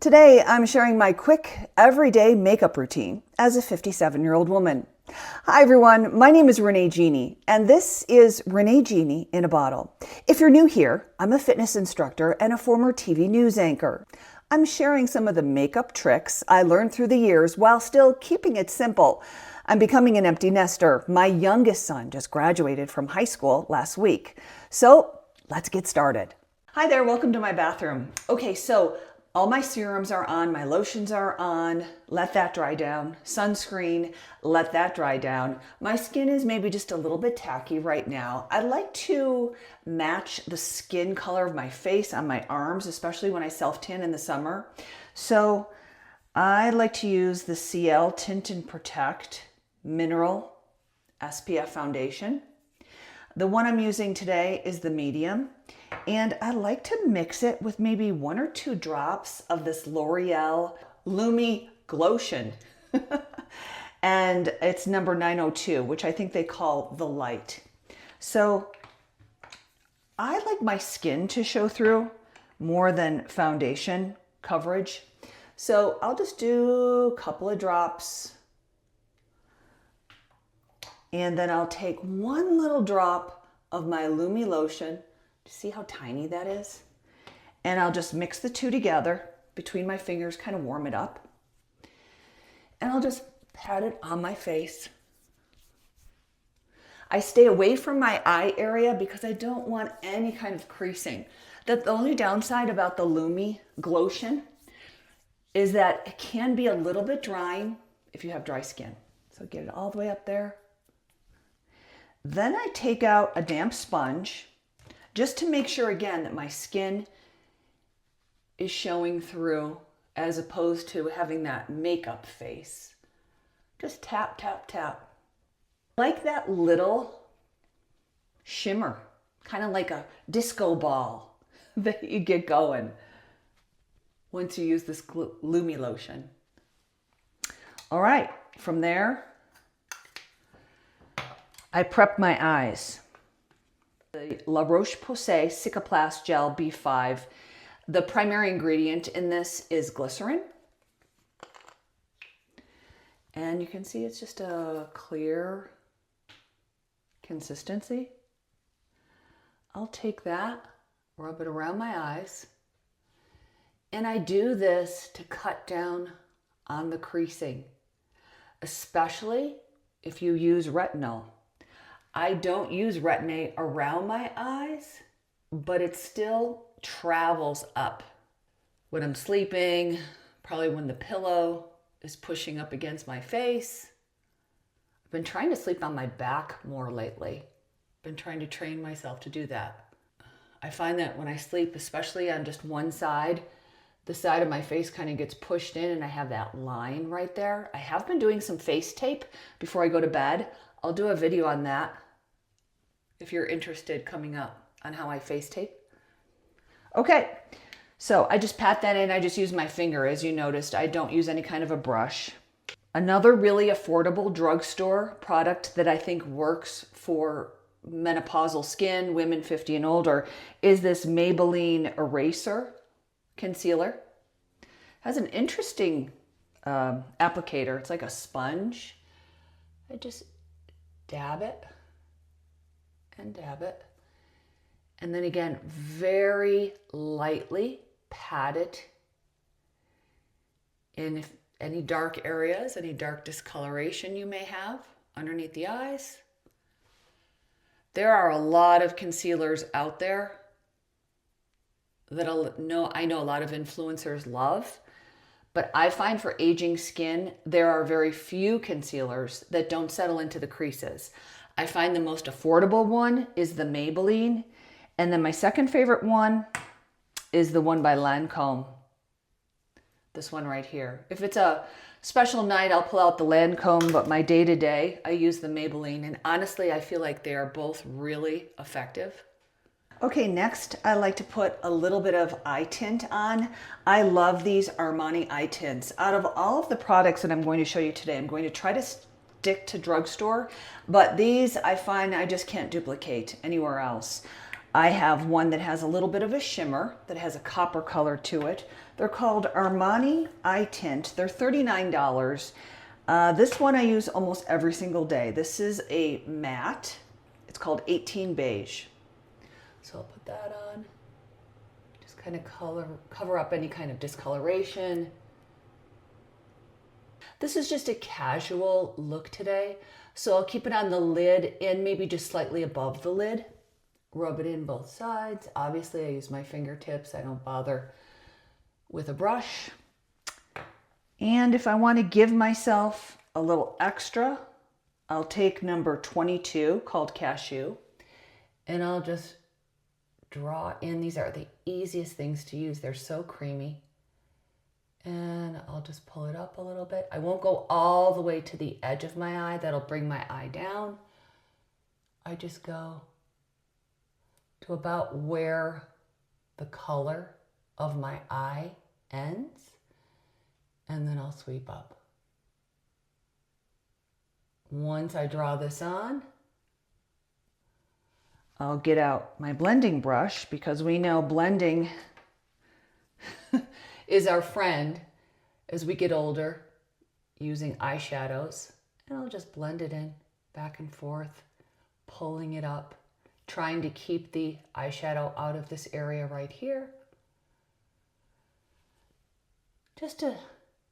Today, I'm sharing my quick, everyday makeup routine as a 57-year-old woman. Hi everyone, my name is Renee Genie, and this is Renee Genie in a bottle. If you're new here, I'm a fitness instructor and a former TV news anchor. I'm sharing some of the makeup tricks I learned through the years while still keeping it simple. I'm becoming an empty nester. My youngest son just graduated from high school last week. So let's get started. Hi there, welcome to my bathroom. Okay, so all my serums are on, my lotions are on, let that dry down. Sunscreen, let that dry down. My skin is maybe just a little bit tacky right now. I like to match the skin color of my face on my arms, especially when I self-tan in the summer. So I like to use the Cielle Tint and Protect Mineral SPF Foundation. The one I'm using today is the medium. And I like to mix it with maybe 1 or 2 drops of this L'Oreal Lumi Glotion. And it's number 902, which I think they call the light. So I like my skin to show through more than foundation coverage. So I'll just do a couple of drops. And then I'll take 1 little drop of my Lumi lotion. See how tiny that is? And I'll just mix the two together between my fingers, kind of warm it up. And I'll just pat it on my face. I stay away from my eye area because I don't want any kind of creasing. The only downside about the Lumi Glotion is that it can be a little bit drying if you have dry skin. So get it all the way up there. Then I take out a damp sponge, just to make sure again that my skin is showing through as opposed to having that makeup face. Just tap, tap, tap. Like that little shimmer, kind of like a disco ball that you get going once you use this Lumi lotion. All right, from there, I prep my eyes. The La Roche Posay Cicaplast Gel B5. The primary ingredient in this is glycerin. And you can see it's just a clear consistency. I'll take that, rub it around my eyes. And I do this to cut down on the creasing, especially if you use retinol. I don't use retin-A around my eyes, but it still travels up. When I'm sleeping, probably when the pillow is pushing up against my face. I've been trying to sleep on my back more lately. Been trying to train myself to do that. I find that when I sleep, especially on just one side, the side of my face kind of gets pushed in and I have that line right there. I have been doing some face tape before I go to bed. I'll do a video on that if you're interested coming up on how I face tape. Okay, so I just pat that in. I just use my finger. As you noticed, I don't use any kind of a brush. Another really affordable drugstore product that I think works for menopausal skin, women 50 and older, is this Maybelline Eraser Concealer. It has an interesting applicator. It's like a sponge. I just dab it and dab it. And then again, very lightly pat it in any dark areas, any dark discoloration you may have underneath the eyes. There are a lot of concealers out there that I know a lot of influencers love, but I find for aging skin, there are very few concealers that don't settle into the creases. I find the most affordable one is the Maybelline. And then my second favorite one is the one by Lancôme. This one right here. If it's a special night, I'll pull out the Lancôme, but my day-to-day, I use the Maybelline. And honestly, I feel like they are both really effective. Okay, next I like to put a little bit of eye tint on. I love these Armani eye tints. Out of all of the products that I'm going to show you today, I'm going to try to stick to drugstore, but these I find I just can't duplicate anywhere else. I have one that has a little bit of a shimmer that has a copper color to it. They're called Armani Eye Tint. They're $39. This one I use almost every single day. This is a matte. It's called 18 Beige. So I'll put that on. Just kind of cover up any kind of discoloration. This is just a casual look today. So I'll keep it on the lid and maybe just slightly above the lid. Rub it in both sides. Obviously, I use my fingertips. I don't bother with a brush. And if I want to give myself a little extra, I'll take number 22 called Cashew, and I'll just draw in. These are the easiest things to use. They're so creamy. And I'll just pull it up a little bit. I won't go all the way to the edge of my eye. That'll bring my eye down. I just go to about where the color of my eye ends, and then I'll sweep up. Once I draw this on, I'll get out my blending brush, because we know blending is our friend as we get older, using eyeshadows. And I'll just blend it in back and forth, pulling it up, trying to keep the eyeshadow out of this area right here, just to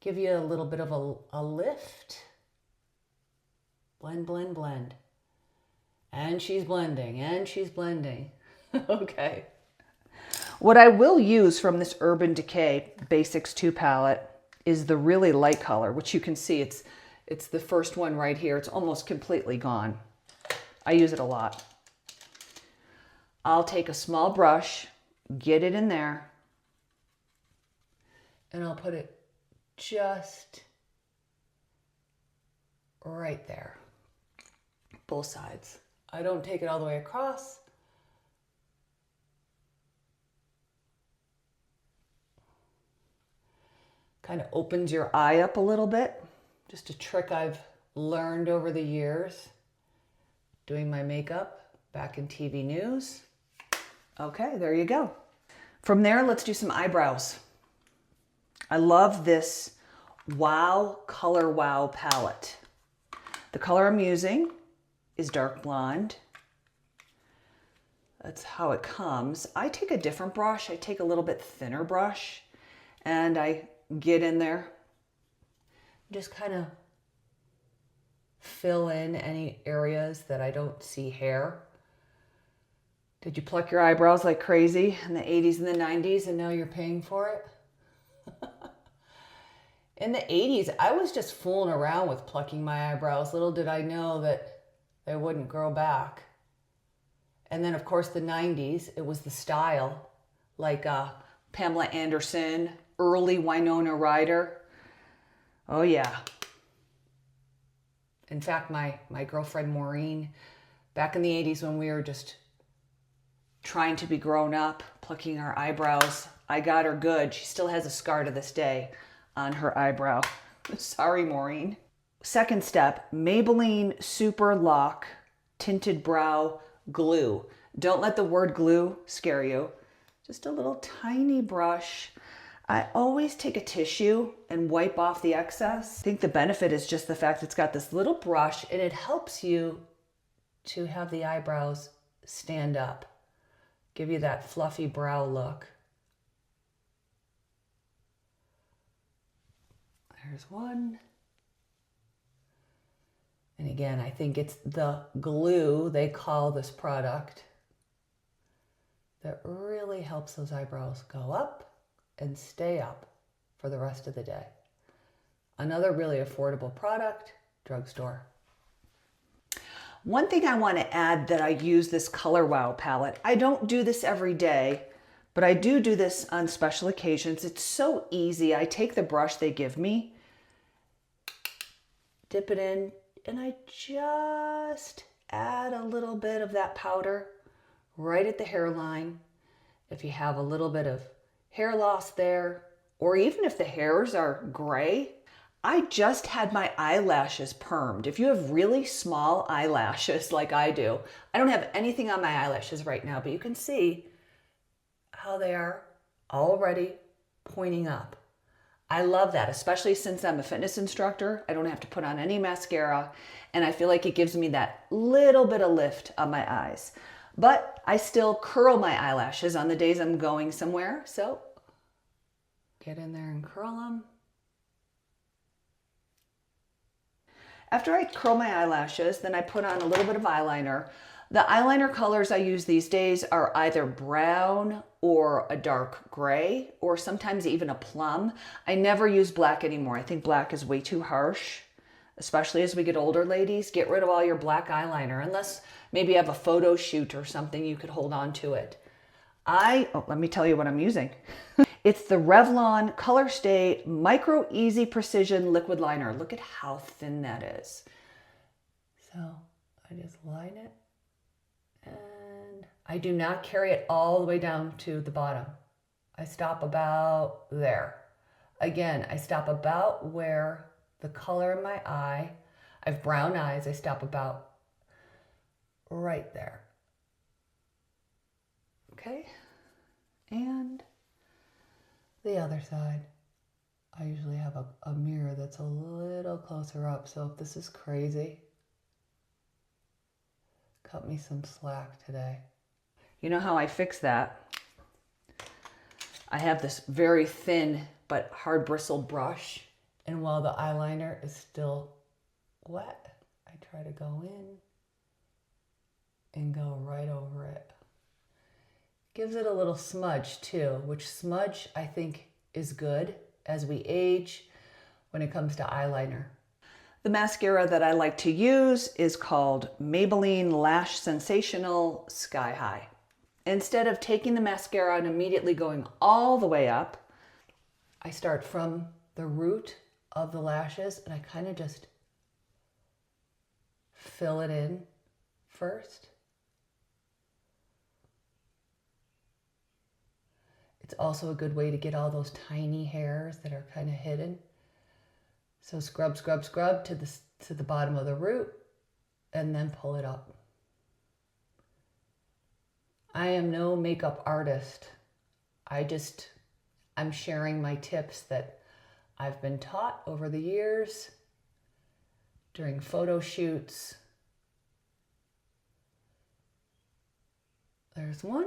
give you a little bit of a lift. Blend, blend, blend. And she's blending, and she's blending. Okay. What I will use from this Urban Decay Basics 2 palette is the really light color, which you can see it's the first one right here. It's almost completely gone. I use it a lot. I'll take a small brush, get it in there, and I'll put it just right there. Both sides. I don't take it all the way across. Kind of opens your eye up a little bit. Just a trick I've learned over the years doing my makeup back in TV news. Okay, there you go. From there, let's do some eyebrows. I love this Wow Color Wow palette. The color I'm using is dark blonde. That's how it comes. I take a different brush. I take a little bit thinner brush, and I get in there, just kind of fill in any areas that I don't see hair. Did you pluck your eyebrows like crazy in the 80s and the 90s, and now you're paying for it? In the 80s, I was just fooling around with plucking my eyebrows. Little did I know that they wouldn't grow back. And then, of course, the 90s, it was the style, like Pamela Anderson, early Winona Ryder. Oh, yeah. In fact, my girlfriend Maureen, back in the 80s when we were just trying to be grown up, plucking our eyebrows, I got her good. She still has a scar to this day on her eyebrow. Sorry, Maureen. Second step, Maybelline Super Lock Tinted Brow Glue. Don't let the word glue scare you. Just a little tiny brush. I always take a tissue and wipe off the excess. I think the benefit is just the fact it's got this little brush, and it helps you to have the eyebrows stand up. Give you that fluffy brow look. There's one. And again, I think it's the glue they call this product that really helps those eyebrows go up and stay up for the rest of the day. Another really affordable product, drugstore. One thing I want to add that I use this Color Wow palette. I don't do this every day, but I do this on special occasions. It's so easy. I take the brush they give me, dip it in, and I just add a little bit of that powder right at the hairline. If you have a little bit of hair loss there, or even if the hairs are gray, I just had my eyelashes permed. If you have really small eyelashes like I do, I don't have anything on my eyelashes right now, but you can see how they are already pointing up. I love that, especially since I'm a fitness instructor. I don't have to put on any mascara, and I feel like it gives me that little bit of lift on my eyes. But I still curl my eyelashes on the days I'm going somewhere, so get in there and curl them. After I curl my eyelashes, then I put on a little bit of eyeliner. The eyeliner colors I use these days are either brown or a dark gray, or sometimes even a plum. I never use black anymore. I think black is way too harsh, especially as we get older, ladies. Get rid of all your black eyeliner, unless maybe you have a photo shoot or something, you could hold on to it. Let me tell you what I'm using. It's the Revlon Color Stay Micro Easy Precision Liquid Liner. Look at how thin that is. So I just line it, and I do not carry it all the way down to the bottom. I stop about there. Again, I stop about where the color in my eye, I have brown eyes, I stop about right there. Okay, and the other side, I usually have a mirror that's a little closer up, so if this is crazy, cut me some slack today. You know how I fix that? I have this very thin but hard bristled brush, and while the eyeliner is still wet, I try to go in and go right over it. Gives it a little smudge too, which smudge I think is good as we age when it comes to eyeliner. The mascara that I like to use is called Maybelline Lash Sensational Sky High. Instead of taking the mascara and immediately going all the way up, I start from the root of the lashes and I kind of just fill it in first. It's also a good way to get all those tiny hairs that are kind of hidden. So scrub, scrub, scrub to the bottom of the root and then pull it up. I am no makeup artist. I'm sharing my tips that I've been taught over the years during photo shoots. There's one.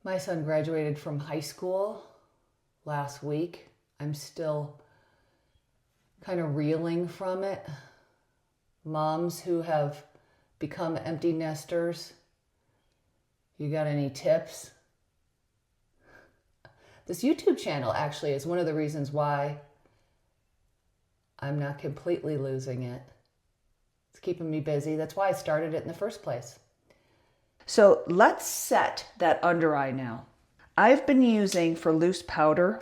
My son graduated from high school last week. I'm still kind of reeling from it. Moms who have become empty nesters, you got any tips? This YouTube channel actually is one of the reasons why I'm not completely losing it. It's keeping me busy. That's why I started it in the first place. So let's set that under eye now. I've been using for loose powder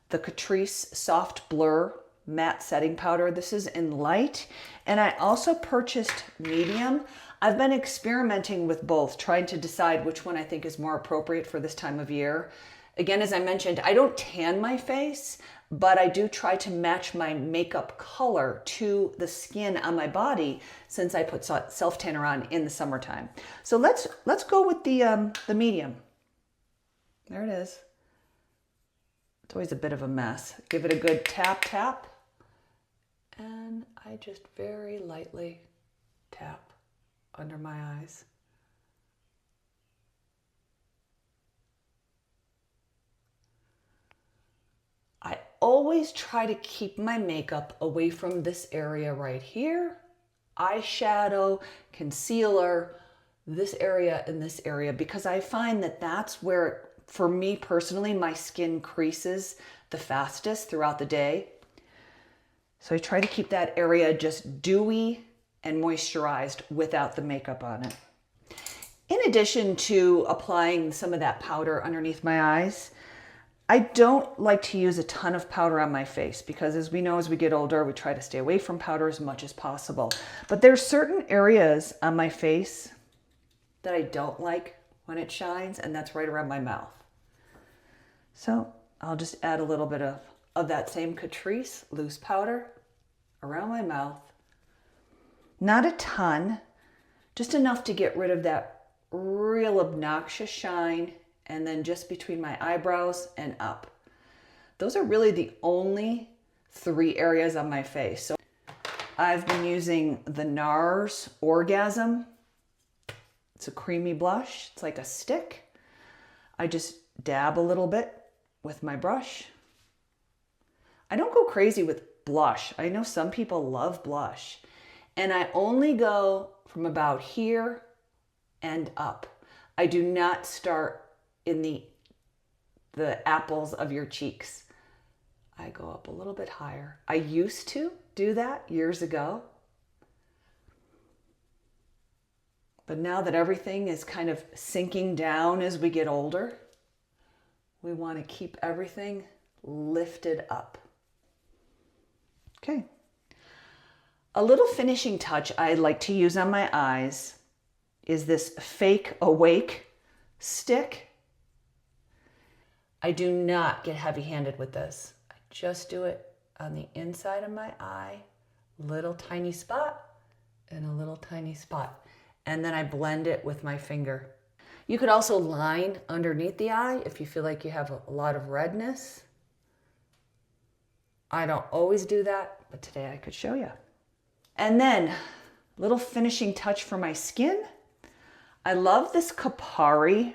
the Catrice Soft Blur Matte Setting Powder. This is in light, and I also purchased medium. I've been experimenting with both, trying to decide which one I think is more appropriate for this time of year. Again, as I mentioned, I don't tan my face, but I do try to match my makeup color to the skin on my body since I put self-tanner on in the summertime. So let's go with the medium. There it is. It's always a bit of a mess. Give it a good tap, tap. And I just very lightly tap under my eyes. I always try to keep my makeup away from this area right here. Eyeshadow, concealer, this area and this area, because I find that that's where, for me personally, my skin creases the fastest throughout the day. So I try to keep that area just dewy and moisturized without the makeup on it. In addition to applying some of that powder underneath my eyes, I don't like to use a ton of powder on my face because, as we know, as we get older, we try to stay away from powder as much as possible. But there's certain areas on my face that I don't like when it shines, and that's right around my mouth. So I'll just add a little bit of that same Catrice loose powder around my mouth. Not a ton, just enough to get rid of that real obnoxious shine, and then just between my eyebrows and up. Those are really the only 3 areas on my face. So I've been using the NARS Orgasm. It's a creamy blush. It's like a stick. I just dab a little bit with my brush. I don't go crazy with blush. I know some people love blush. And I only go from about here and up. I do not start in the apples of your cheeks. I go up a little bit higher. I used to do that years ago. But now that everything is kind of sinking down as we get older, we want to keep everything lifted up. Okay. A little finishing touch I like to use on my eyes is this Fake Awake stick. I do not get heavy-handed with this. I just do it on the inside of my eye, little tiny spot and a little tiny spot. And then I blend it with my finger. You could also line underneath the eye if you feel like you have a lot of redness. I don't always do that, but today I could show you. And then, little finishing touch for my skin. I love this Kapari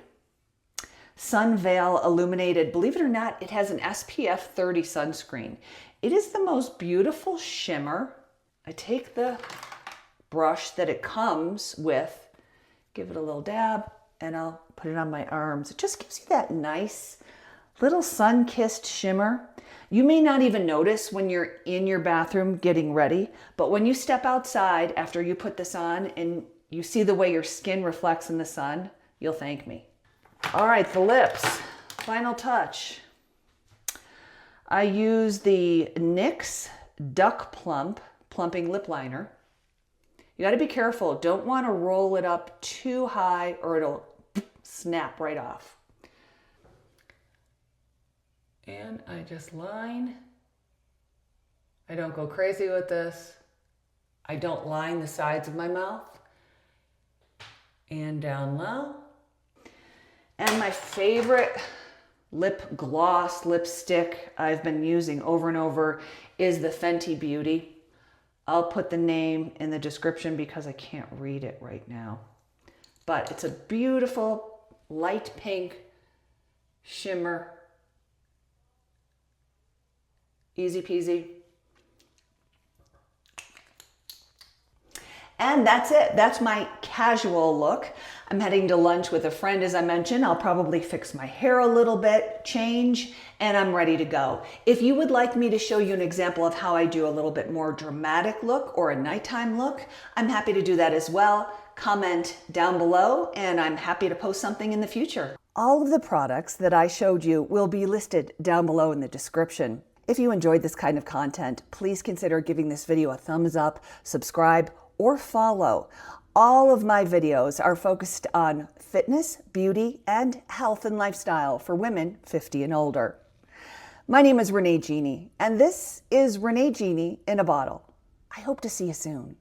Sun Veil Illuminated. Believe it or not, it has an SPF 30 sunscreen. It is the most beautiful shimmer. I take the brush that it comes with, give it a little dab, and I'll put it on my arms. It just gives you that nice little sun-kissed shimmer. You may not even notice when you're in your bathroom getting ready, but when you step outside after you put this on and you see the way your skin reflects in the sun, you'll thank me. All right, the lips, final touch. I use the NYX Duck Plump Plumping Lip Liner. You gotta be careful. Don't wanna roll it up too high or it'll snap right off. And I just line. I don't go crazy with this. I don't line the sides of my mouth. And down low. And my favorite lip gloss lipstick I've been using over and over is the Fenty Beauty. I'll put the name in the description because I can't read it right now. But it's a beautiful light pink shimmer. Easy peasy. And that's it. That's my casual look. I'm heading to lunch with a friend, as I mentioned. I'll probably fix my hair a little bit, change, and I'm ready to go. If you would like me to show you an example of how I do a little bit more dramatic look or a nighttime look, I'm happy to do that as well. Comment down below, and I'm happy to post something in the future. All of the products that I showed you will be listed down below in the description. If you enjoyed this kind of content, please consider giving this video a thumbs up, subscribe, or follow. All of my videos are focused on fitness, beauty, and health and lifestyle for women 50 and older. My name is Renee Genie, and this is Renee Genie in a Bottle. I hope to see you soon.